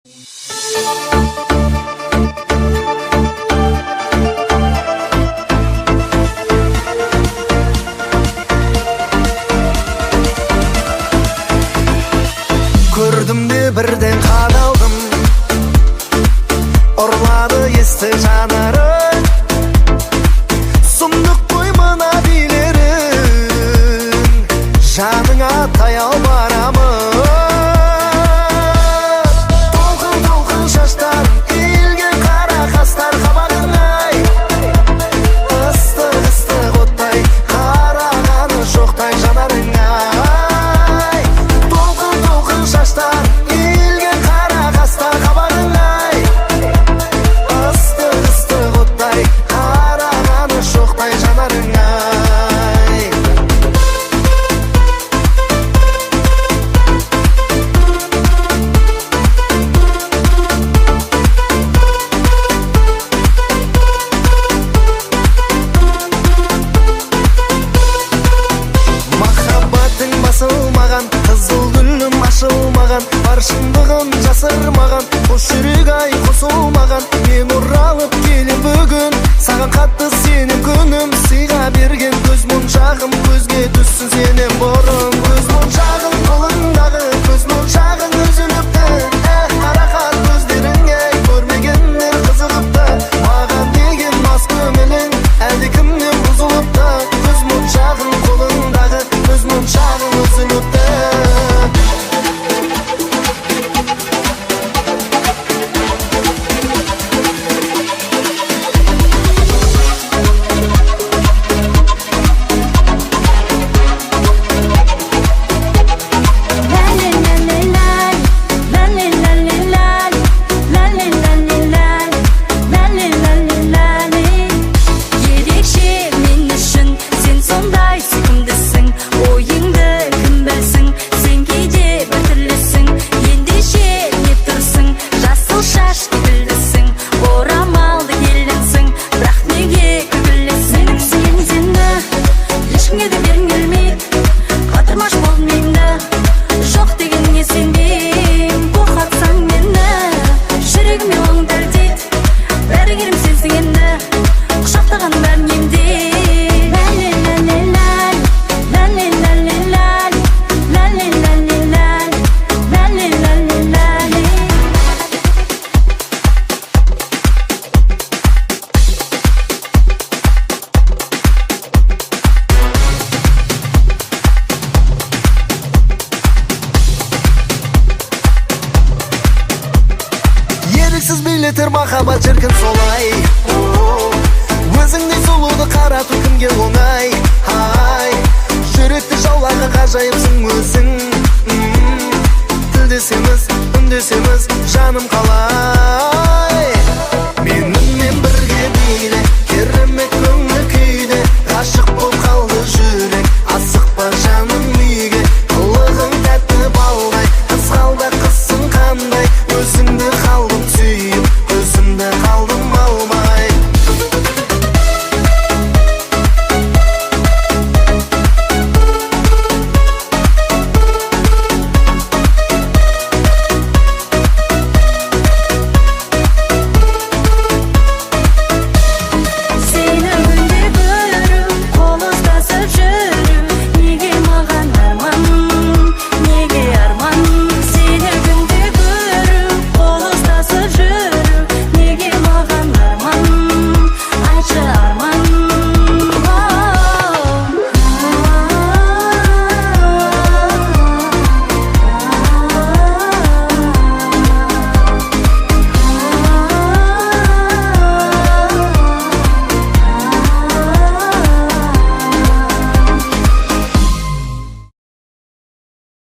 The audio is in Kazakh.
Gördüm de birden qadaldım, orladı esті жанарың. Сұмдық қоймына билерің, жаныңа таяу барамын. Толқын шаштар, иілген қара қастар қабағың ай. Ыстық оттай, қарағаны шоқтай жанарың ай. Толқын шаштар, иілген қара қастар қабағың ай. Ыстық оттай, қарағаны шоқтай жанарың ай. Махаббатың басылмаған, қызыл гүлім ашылмаған, бар шындығын жасырмаған, қос жүрек ай қосылмаған. Мен оралып келем бүгін, саған қатты сенем күнім, сыйға берген көз моншағым көзге түссін сенен бұрын. Көз моншағым қолыңдағы, көз моншағың үзіліпті. Қарақат көздеріңе көрмегендер қызығыпты. Маған деген мас көңілің әлде кімнен бұзылыпты. Көз моншағың қолыңдағы, көз моншағың үзіліпті. Еріксіз билетер махаббат шіркін солай. Өзіңдей сұлуды қарату кімге оңай. Жүректі жауларға ғажайыпсың өзің. Тілдесеміз, үндесеміз, жаным қалай.